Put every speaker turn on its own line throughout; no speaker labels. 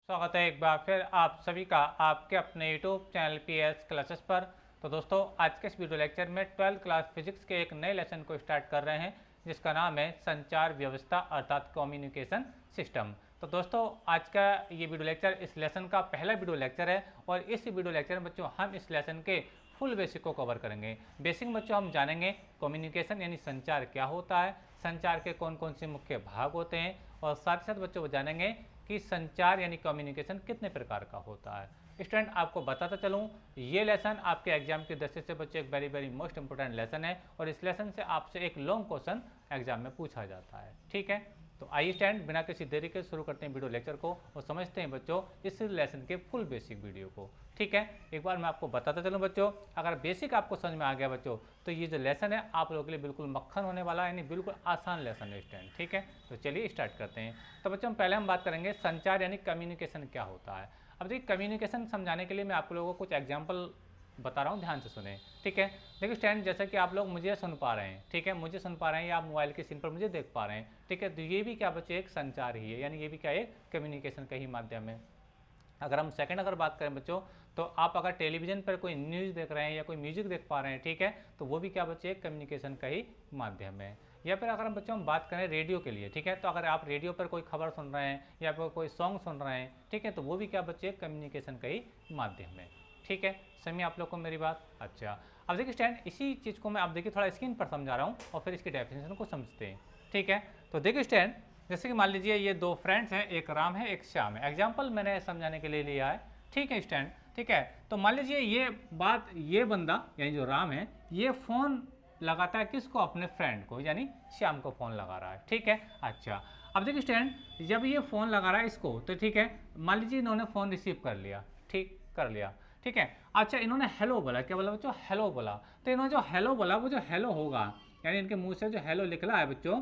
स्वागत है एक बार फिर आप सभी का आपके अपने यूट्यूब चैनल PS क्लासेस पर। तो दोस्तों आज के इस वीडियो लेक्चर में 12th क्लास फिजिक्स के एक नए लेसन को स्टार्ट कर रहे हैं जिसका नाम है संचार व्यवस्था अर्थात कम्युनिकेशन सिस्टम। तो दोस्तों आज का ये वीडियो लेक्चर इस लेसन का पहला वीडियो लेक्चर है और इस वीडियो लेक्चर में बच्चों हम इस लेसन के फुल बेसिक को कवर करेंगे। बेसिक बच्चों हम जानेंगे कम्युनिकेशन यानी संचार क्या होता है, संचार के कौन कौन से मुख्य भाग होते हैं और साथ ही साथ बच्चों जानेंगे कि संचार यानी कम्युनिकेशन कितने प्रकार का होता है। स्टूडेंट आपको बताता चलूँ ये लेसन आपके एग्जाम की दृष्टि से बच्चे एक वेरी मोस्ट इंपोर्टेंट लेसन है और इस लेसन से आपसे एक लॉन्ग क्वेश्चन एग्जाम में पूछा जाता है। ठीक है, तो आइए स्टूडेंट बिना किसी देरी के शुरू करते हैं वीडियो लेक्चर को और समझते हैं बच्चों इस लेसन के फुल बेसिक वीडियो को। ठीक है, एक बार मैं आपको बताता चलूँ बच्चों, अगर बेसिक आपको समझ में आ गया बच्चों तो ये जो लेसन है आप लोगों के लिए बिल्कुल मक्खन होने वाला है, यानी बिल्कुल आसान लेसन है स्टूडेंट। ठीक है, तो चलिए स्टार्ट करते हैं। तो बच्चों पहले हम बात करेंगे संचार यानी कम्युनिकेशन क्या होता है। अब देखिए कम्युनिकेशन समझाने के लिए मैं आप लोगों को कुछ एग्जाम्पल बता रहा हूँ, ध्यान से सुने। ठीक है, देखिए स्टूडेंट जैसे कि आप लोग मुझे सुन पा रहे हैं, ठीक है, मुझे सुन पा रहे हैं या आप मोबाइल की स्क्रीन पर मुझे देख पा रहे हैं। ठीक है, तो ये भी क्या बच्चे एक संचार ही है, यानी ये भी क्या है कम्युनिकेशन का ही माध्यम है। अगर हम सेकंड अगर बात करें बच्चों तो आप अगर टेलीविजन पर कोई न्यूज़ देख रहे हैं या कोई म्यूजिक देख पा रहे हैं, ठीक है, तो वो भी क्या बच्चे कम्युनिकेशन का ही माध्यम है। या फिर अगर हम बच्चों हम बात करें रेडियो के लिए, ठीक है, तो अगर आप रेडियो पर कोई खबर सुन रहे हैं या फिर कोई सॉन्ग सुन रहे हैं, ठीक है, तो वो भी क्या बच्चे कम्युनिकेशन का ही माध्यम है। ठीक है, समझिए आप लोग को मेरी बात। अच्छा, अब देखिए स्टैंड इसी चीज़ को मैं आप देखिए थोड़ा स्क्रीन पर समझा रहा हूँ और फिर इसकी डेफिनेशन को समझते हैं। ठीक है, तो देखिए स्टैंड जैसे कि मान लीजिए ये दो फ्रेंड्स हैं, एक राम है एक श्याम है। एग्जाम्पल मैंने समझाने के लिए लिया है। ठीक है स्टैंड, ठीक है, तो मान लीजिए ये बंदा यानी जो राम है ये फ़ोन लगाता है किसको, अपने फ्रेंड को, यानी श्याम को फ़ोन लगा रहा है। ठीक है, अच्छा अब देखिए स्टैंड जब ये फ़ोन लगा रहा है इसको, तो ठीक है मान लीजिए इन्होंने फ़ोन रिसीव कर लिया, ठीक कर लिया, ठीक है। अच्छा इन्होंने हेलो बोला, क्या बोला बच्चों, हेलो बोला। तो इन्होंने जो हेलो बोला वो जो हेलो होगा यानी इनके मुंह से जो हेलो निकला है बच्चों,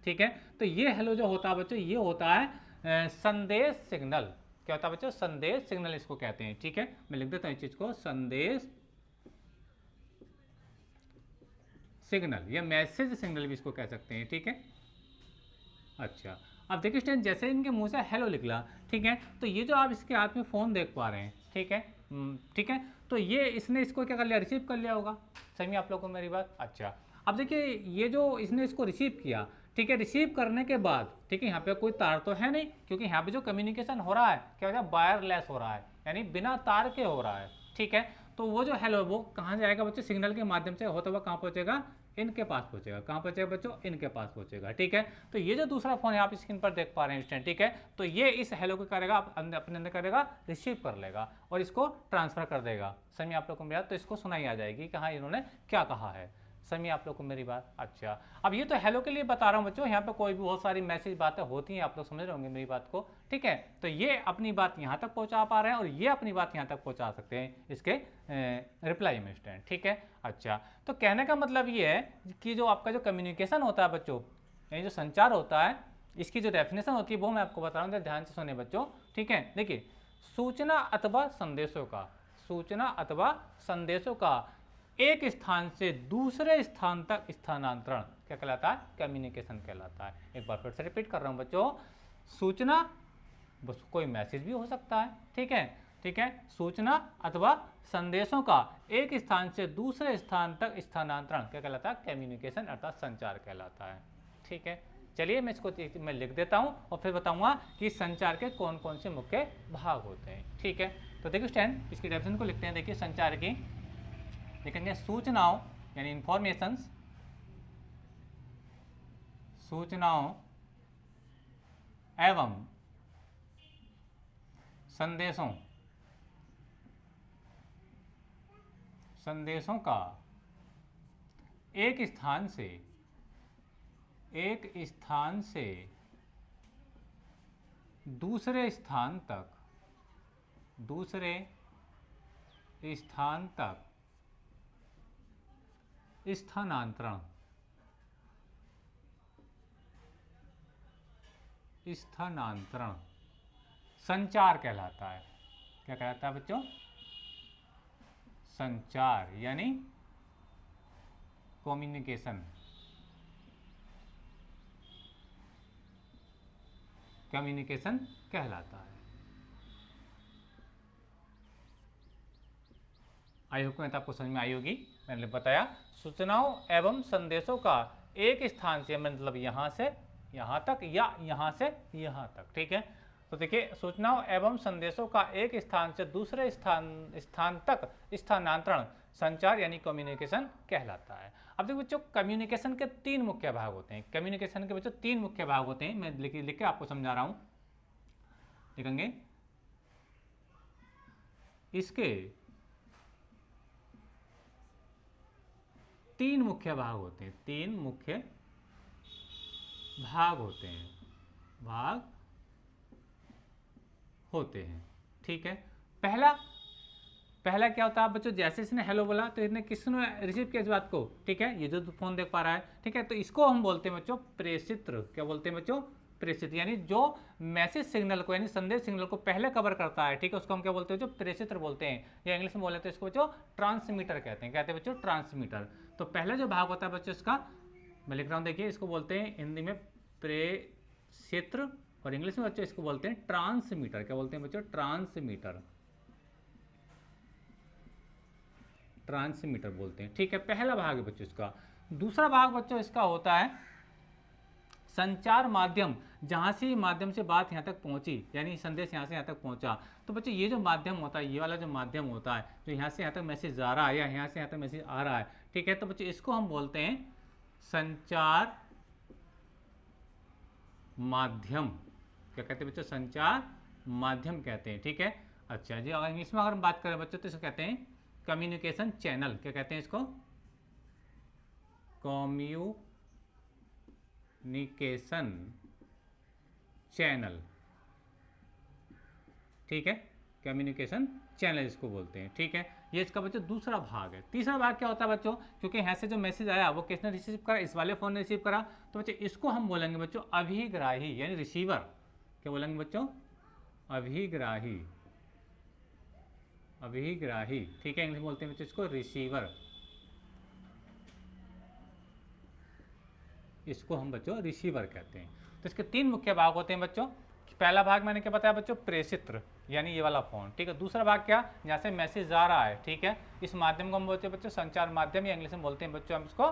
ठीक है, तो ये हेलो जो होता है बच्चों ये होता है संदेश सिग्नल। क्या होता है बच्चों, संदेश सिग्नल इसको कहते हैं। ठीक है, मैं लिख देता हूँ इस चीज को, संदेश सिग्नल या मैसेज सिग्नल भी इसको कह सकते हैं। ठीक है, अच्छा अब देखिए स्टूडेंट जैसे इनके मुंह से हेलो निकला, ठीक है, तो ये जो आप इसके हाथ में फ़ोन देख पा रहे हैं, ठीक है, ठीक है, तो ये इसने इसको क्या कर लिया, रिसीव कर लिया होगा। समझिए आप लोगों को मेरी बात। अच्छा अब देखिए ये जो इसने इसको रिसीव किया, ठीक है, रिसीव करने के बाद ठीक है यहाँ पे कोई तार तो है नहीं, क्योंकि यहाँ पे जो कम्युनिकेशन हो रहा है क्या हो रहा है, वायरलेस हो रहा है, यानी बिना तार के हो रहा है। ठीक है, तो वो जो हेलो वो कहाँ जाएगा बच्चों, सिग्नल के माध्यम से होता हुआ कहाँ पहुँचेगा, इनके पास पहुंचेगा। कहाँ पहुंचेगा बच्चों, इनके पास पहुंचेगा। ठीक है, तो ये जो दूसरा फोन है आप स्क्रीन पर देख पा रहे हैं स्टूडेंट, ठीक है, तो ये इस हेलो को करेगा अपने अंदर करेगा, रिसीव कर लेगा और इसको ट्रांसफर कर देगा। समझिए आप लोग को मेरा, तो इसको सुनाई आ जाएगी कि हाँ इन्होंने क्या कहा है। समझिए आप लोग को मेरी बात। अच्छा अब ये तो हेलो के लिए बता रहा हूँ बच्चों, यहाँ पे कोई भी बहुत सारी मैसेज बातें होती हैं, आप लोग समझ रहे होंगे मेरी बात को। ठीक है, तो ये अपनी बात यहाँ तक पहुँचा पा रहे हैं और ये अपनी बात यहाँ तक पहुँचा सकते हैं इसके रिप्लाई में स्टूडेंट। ठीक है, अच्छा तो कहने का मतलब ये है कि जो आपका जो कम्युनिकेशन होता है बच्चों, यानी जो संचार होता है, इसकी जो डेफिनेशन होती है वो मैं आपको बता रहा हूँ, ध्यान से सुने बच्चों। ठीक है, देखिए सूचना अथवा संदेशों का, सूचना अथवा संदेशों का एक स्थान से दूसरे स्थान तक स्थानांतरण क्या कहलाता है, कम्युनिकेशन कहलाता है। एक बार फिर से रिपीट कर रहा हूं बच्चों, सूचना बस कोई मैसेज भी हो सकता है, ठीक है, ठीक है, सूचना अथवा संदेशों का एक स्थान से दूसरे स्थान तक स्थानांतरण क्या कहलाता है, कम्युनिकेशन अर्थात संचार कहलाता है। ठीक है, चलिए मैं इसको मैं लिख देता हूं और फिर बताऊंगा कि संचार के कौन कौन से मुख्य भाग होते हैं। ठीक है, तो देखिए स्टैंड इसकी डेफिनेशन को लिखते हैं। देखिए संचार की लिखेंगे सूचनाओं यानी इंफॉर्मेशंस, सूचनाओं एवं संदेशों, संदेशों का एक स्थान से दूसरे स्थान तक स्थानांतरण संचार कहलाता है। क्या कहलाता है बच्चों, संचार यानी कम्युनिकेशन। कम्युनिकेशन कहलाता है। आई होप में आपको समझ में आई होगी। मैंने बताया सूचनाओं एवं संदेशों का एक स्थान से, मतलब यहाँ से यहाँ तक या यहाँ से यहाँ तक, ठीक है। तो देखिए सूचनाओं एवं संदेशों का एक स्थान से दूसरे स्थान तक स्थानांतरण संचार यानी कम्युनिकेशन कहलाता है। अब देखो बच्चों कम्युनिकेशन के तीन मुख्य भाग होते हैं। कम्युनिकेशन के बच्चों तीन मुख्य भाग होते हैं। मैं लिख के आपको समझा रहा हूं, लिखेंगे इसके तीन मुख्य भाग होते हैं। तीन मुख्य भाग होते हैं, भाग होते हैं, ठीक है। पहला क्या होता है बच्चों, जैसे इसने हेलो बोला तो इसने किसने रिसीव किया इस बात को, ठीक है, ये जो फोन देख पा रहा है, ठीक है। तो इसको हम बोलते हैं बच्चों प्रेषित्र। क्या बोलते हैं बच्चों? प्रेषित्र, यानी जो मैसेज सिग्नल को यानी संदेश सिग्नल को पहले कवर करता है, ठीक है, उसको हम क्या बोलते हैं? जो प्रेषित्र बोलते हैं, या इंग्लिश में बोले तो इसको बच्चों ट्रांसमीटर कहते हैं। कहते हैं बच्चों ट्रांसमीटर। तो पहला जो भाग होता है बच्चों इसका मैं लिख रहा हूँ, देखिए इसको बोलते हैं हिंदी में प्रेषित्र और इंग्लिश में बच्चों इसको बोलते हैं ट्रांसमीटर। क्या बोलते हैं बच्चों? ट्रांसमीटर। ट्रांसमीटर बोलते हैं, ठीक है। पहला भाग है बच्चों इसका। दूसरा भाग बच्चों इसका होता है संचार माध्यम, जहां से माध्यम से बात यहां तक पहुंची, यानी संदेश यहां से यहां तक पहुंचा। तो बच्चों ये जो माध्यम होता है, ये वाला जो माध्यम होता है, जो यहां से यहां तक मैसेज जा रहा है या यहां से यहां तक मैसेज आ रहा है, ठीक है। तो बच्चों इसको हम बोलते हैं संचार माध्यम। क्या कहते हैं बच्चों? संचार माध्यम कहते हैं, ठीक है। अच्छा जी, अगर इंग्लिश में अगर हम बात करें बच्चों तो इसको कहते हैं कम्युनिकेशन चैनल। क्या कहते हैं इसको? कम्युनिकेशन चैनल, ठीक है। कम्युनिकेशन चैनल इसको बोलते हैं, ठीक है। ये इसका बच्चों दूसरा भाग है। तीसरा भाग क्या होता है बच्चों? क्योंकि यहाँ से जो मैसेज आया वो किसने रिसीव करा? इस वाले फोन ने रिसीव करा। तो बच्चों इसको हम बोलेंगे बच्चों अभिग्राही, यानी रिसीवर। क्या बोलेंगे बच्चों? अभिग्राही। अभिग्राही, ठीक है। इंग्लिश में बोलते हैं बच्चों इसको रिसीवर। इसको हम बच्चों रिसीवर कहते हैं। तो इसके तीन मुख्य भाग होते हैं बच्चों। पहला भाग मैंने क्या बताया बच्चों? प्रेषित्र, यानी ये वाला फोन, ठीक है। दूसरा भाग क्या? जहाँ से मैसेज जा रहा है, ठीक है, इस माध्यम को हम बोलते हैं बच्चों संचार माध्यम, या इंग्लिश में बोलते हैं बच्चों हम इसको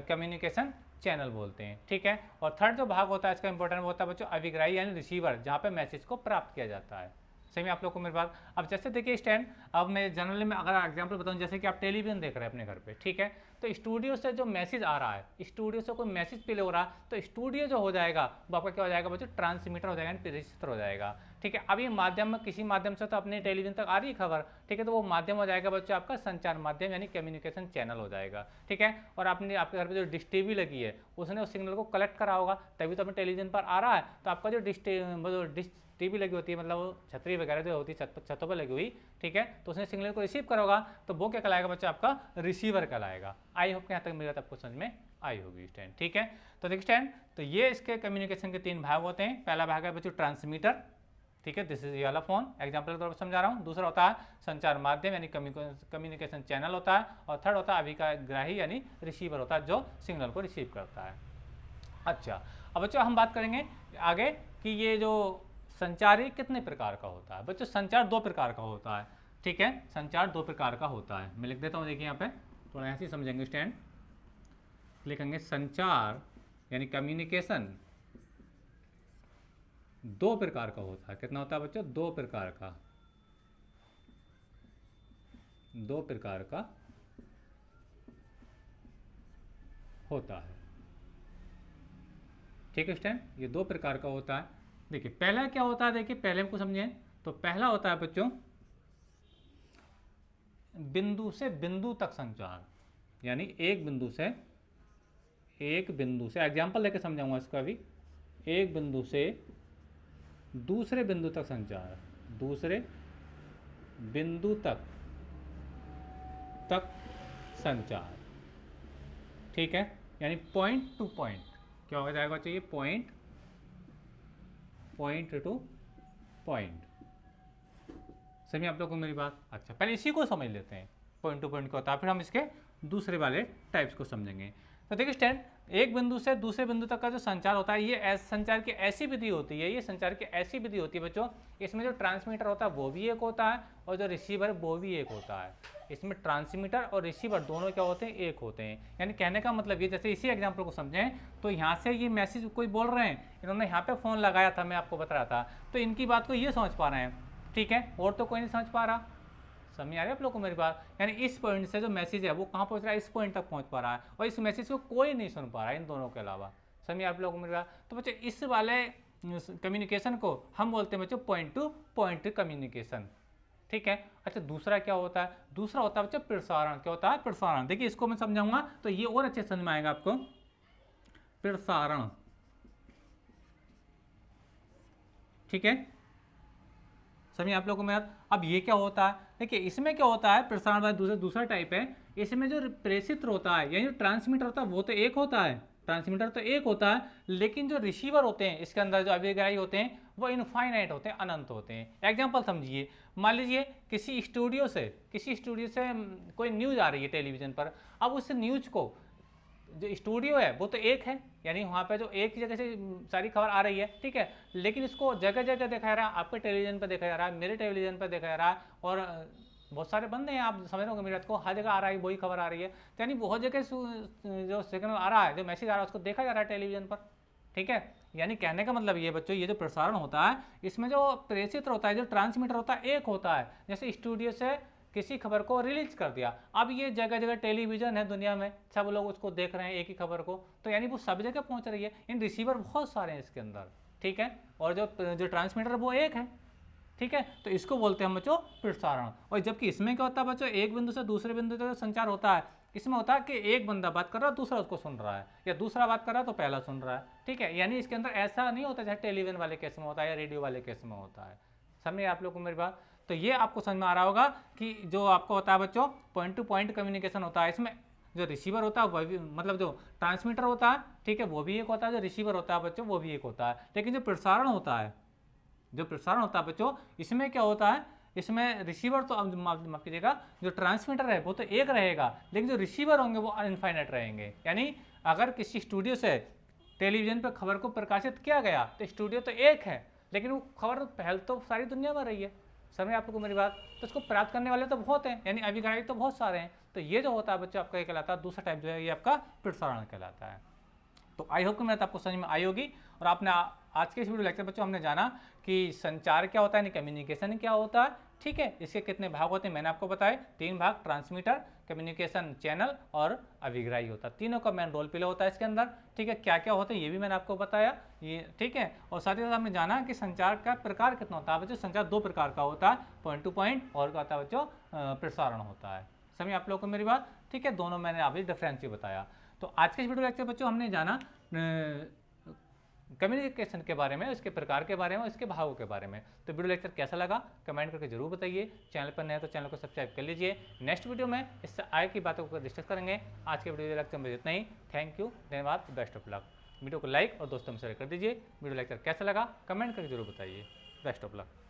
कम्युनिकेशन चैनल बोलते हैं, ठीक है। और थर्ड जो भाग होता है इसका इंपॉर्टेंट होता है बच्चों अभिग्राही यानी रिसीवर, जहाँ पे मैसेज को प्राप्त किया जाता है। सही में आप लोग को मेरी बात? अब जैसे देखिए स्टैंड, अब मैं जनरली में अगर एग्जांपल बताऊं, जैसे कि आप टेलीविजन देख रहे हैं अपने घर पे, ठीक है, तो स्टूडियो से जो मैसेज आ रहा है, स्टूडियो से कोई मैसेज प्ले हो रहा है, तो स्टूडियो जो हो जाएगा वो आपका क्या हो जाएगा बच्चों? ट्रांसमीटर हो जाएगा, प्रेषित्र हो जाएगा, ठीक है। अब ये माध्यम में किसी माध्यम से तो अपने टेलीविजन तक आ रही है खबर, ठीक है, तो वो माध्यम हो जाएगा बच्चों आपका संचार माध्यम यानी कम्युनिकेशन चैनल हो जाएगा, ठीक है। और आपने आपके घर पे जो डिश टीवी लगी है उसने उस सिग्नल को कलेक्ट करा होगा, तभी तो अपने टेलीविजन पर आ रहा है। तो आपका जो डिश टीवी लगी होती है, मतलब वो छतरी वगैरह जो होती है छतों पर लगी हुई, ठीक है, तो उसने सिग्नल को रिसीव करा होगा, तो वो क्या कहलाएगा बच्चा? आपका रिसीवर कहलाएगा। आई होप यहाँ तक मेरी बात आपको समझ में आई होगी स्टैंड, ठीक है। तो देखिए स्टैंड, तो ये इसके कम्युनिकेशन के तीन भाग होते हैं। पहला भाग है बच्चों ट्रांसमीटर, ठीक है, दिस इज ये वाला फोन, एग्जाम्पल के तौर पर समझा रहा हूँ। दूसरा होता है संचार माध्यम यानी कम्युनिकेशन चैनल होता है। और थर्ड होता है अभिग्राही यानी रिसीवर होता है, जो सिग्नल को रिसीव करता है। अच्छा, अब बच्चों हम बात करेंगे आगे कि ये जो संचार कितने प्रकार का होता है। बच्चों संचार दो प्रकार का होता है, ठीक है, संचार दो प्रकार का होता है। मैं लिख देता हूँ, देखिए यहाँ पे थोड़ा ऐसे ही समझेंगे स्टैंड, लिखेंगे संचार यानी कम्युनिकेशन दो प्रकार का होता है। कितना होता है बच्चों? दो प्रकार का, दो प्रकार का होता है, ठीक है स्टैंड, ये दो प्रकार का होता है। देखिए पहला क्या होता है, देखिए पहले हमको समझें तो पहला होता है बच्चों बिंदु से बिंदु तक संचार, यानी एक बिंदु से एग्जाम्पल लेके समझाऊंगा इसको अभी। एक बिंदु से दूसरे बिंदु तक संचार, दूसरे बिंदु तक संचार, ठीक है, यानी पॉइंट टू पॉइंट। क्या हो जाएगा चाहिए? Point two point. समझिए आप लोगों को मेरी बात? अच्छा, पहले इसी को समझ लेते हैं पॉइंट टू पॉइंट क्या होता है, फिर हम इसके दूसरे वाले टाइप्स को समझेंगे। तो देखिए स्टैंड, एक बिंदु से दूसरे बिंदु तक का जो संचार होता है ये संचार की ऐसी विधि होती है, ये संचार की ऐसी विधि होती है बच्चों, इसमें जो ट्रांसमीटर होता है वो भी एक होता है और जो रिसीवर वो भी एक होता है। इसमें ट्रांसमीटर और रिसीवर दोनों क्या होते हैं, एक होते हैं। यानी कहने का मतलब ये, जैसे इसी एग्जाम्पल को समझें तो यहाँ से ये मैसेज कोई बोल रहे हैं, इन्होंने यहाँ पे फ़ोन लगाया था, मैं आपको बता रहा था, तो इनकी बात को ये समझ पा रहे हैं, ठीक है, और तो कोई नहीं समझ पा रहा। समझ आ रही है आप लोग को मेरी बात? यानी इस पॉइंट से जो मैसेज है वो कहाँ पहुँच रहा है, इस पॉइंट तक पहुँच पा रहा है और इस मैसेज को कोई नहीं सुन पा रहा है इन दोनों के अलावा। समझिए आप लोग को मेरी बात? तो बच्चों इस वाले कम्युनिकेशन को हम बोलते हैं बच्चों पॉइंट टू पॉइंट कम्युनिकेशन, ठीक है। अच्छा दूसरा क्या होता है, दूसरा होता है बच्चों प्रसारण। क्या होता है, प्रसारण। देखिए इसको मैं समझाऊंगा तो ये और अच्छे समझ में आएगा आपको। प्रसारण, ठीक है, समझिए आप लोगों को मेरा। अब ये क्या होता है, देखिए इसमें क्या होता है, प्रसारण वाला दूसरा टाइप है। इसमें जो प्रेषित होता है यानी जो ट्रांसमीटर होता है वो तो एक होता है, ट्रांसमीटर तो एक होता है, लेकिन जो रिसीवर होते हैं इसके अंदर जो अभिग्राही होते हैं वो इनफाइनाइट होते हैं, अनंत होते हैं। एग्जाम्पल समझिए, मान लीजिए किसी स्टूडियो से कोई न्यूज़ आ रही है टेलीविज़न पर। अब उस न्यूज़ को जो स्टूडियो है वो तो एक है, यानी वहाँ पे जो एक जगह से सारी खबर आ रही है, ठीक है, लेकिन इसको जगह जगह दिखाया रहा है। आपके टेलीविजन पर देखा जा रहा है, मेरे टेलीविजन पर देखा जा रहा है, और बहुत सारे बंदे हैं, आप समझ रहे हो मेरी बात को, हर जगह आ रहा है वही खबर आ रही है। तो यानी बहुत जगह जो सिग्नल आ रहा है, जो मैसेज आ रहा है उसको देखा जा रहा है टेलीविजन पर, ठीक है। यानी कहने का मतलब ये बच्चों, ये जो प्रसारण होता है इसमें जो प्रेषित होता है, जो ट्रांसमीटर होता है एक होता है। जैसे स्टूडियो से किसी खबर को रिलीज कर दिया, अब ये जगह जगह टेलीविजन है दुनिया में, सब लोग उसको देख रहे हैं एक ही खबर को, तो यानी वो सब जगह पहुंच रही है। इन रिसीवर बहुत सारे हैं इसके अंदर, ठीक है, और जो ट्रांसमीटर वो एक है, ठीक है। तो इसको बोलते हैं बच्चों प्रसारण। और जबकि इसमें क्या होता है बच्चों, एक बिंदु से दूसरे बिंदु तक संचार होता है, इसमें होता है कि एक बंदा बात कर रहा है दूसरा उसको सुन रहा है, या दूसरा बात कर रहा है तो पहला सुन रहा है, ठीक है। यानी इसके अंदर ऐसा नहीं होता जैसे टेलीविजन वाले केस में होता है या रेडियो वाले केस में होता है। समझिए आप लोग को मेरी बात? तो ये आपको समझ में आ रहा होगा कि जो आपको होता है बच्चों पॉइंट टू पॉइंट कम्युनिकेशन होता है। इसमें जो रिसीवर होता है वह भी, मतलब जो ट्रांसमीटर होता है, ठीक है, वो भी एक होता है, जो रिसीवर होता है बच्चों वो भी एक होता है। लेकिन जो प्रसारण होता है, जो प्रसारण होता है बच्चों, इसमें क्या होता है, इसमें रिसीवर तो माफ कीजिएगा, जो ट्रांसमीटर है वो तो एक रहेगा, लेकिन जो रिसीवर होंगे वो इनफाइनाइट रहेंगे। यानी अगर किसी स्टूडियो से टेलीविजन पर खबर को प्रकाशित किया गया तो स्टूडियो तो एक है, लेकिन वो खबर पहल तो सारी दुनिया में रही है। समझ आपको मेरी बात? तो इसको प्राप्त करने वाले तो बहुत हैं, यानी अभिग्राही तो बहुत सारे हैं। तो ये जो होता है बच्चों आपका ये कहलाता है, दूसरा टाइप जो है ये आपका प्रसारण कहलाता है। तो आई होप कि मेरा आपको समझ में आई होगी। और आपने आज के इस वीडियो लेक्चर बच्चों हमने जाना कि संचार क्या होता है, यानी कम्युनिकेशन क्या होता है, ठीक है। इसके कितने भाग होते हैं मैंने आपको बताए, 3 भाग, ट्रांसमीटर, कम्युनिकेशन चैनल और अभिग्राही होता है। तीनों का मेन रोल प्ले होता है इसके अंदर, ठीक है। क्या क्या होता है ये भी मैंने आपको बताया, ये ठीक है। और साथ ही साथ हमने जाना कि संचार का प्रकार कितना होता है बच्चों। संचार 2 प्रकार का होता है, पॉइंट टू पॉइंट, और क्या होता है बच्चों प्रसारण होता है। समझिए आप लोगों को मेरी बात, ठीक है। दोनों मैंने अभी डिफरेंस ही बताया। तो आज के इस वीडियो लेक्चर बच्चों हमने जाना कम्युनिकेशन के बारे में, उसके प्रकार के बारे में, उसके भागों के बारे में। तो वीडियो लेक्चर कैसा लगा कमेंट करके जरूर बताइए। चैनल पर नए तो चैनल को सब्सक्राइब कर लीजिए। नेक्स्ट वीडियो में इससे आगे की बातों को डिस्कस करेंगे। आज के वीडियो लेक्चर में इतना ही। थैंक यू, धन्यवाद, बेस्ट ऑफ लक। वीडियो को लाइक और दोस्तों में शेयर कर दीजिए। वीडियो लेक्चर कैसा लगा कमेंट करके जरूर बताइए। Best of luck.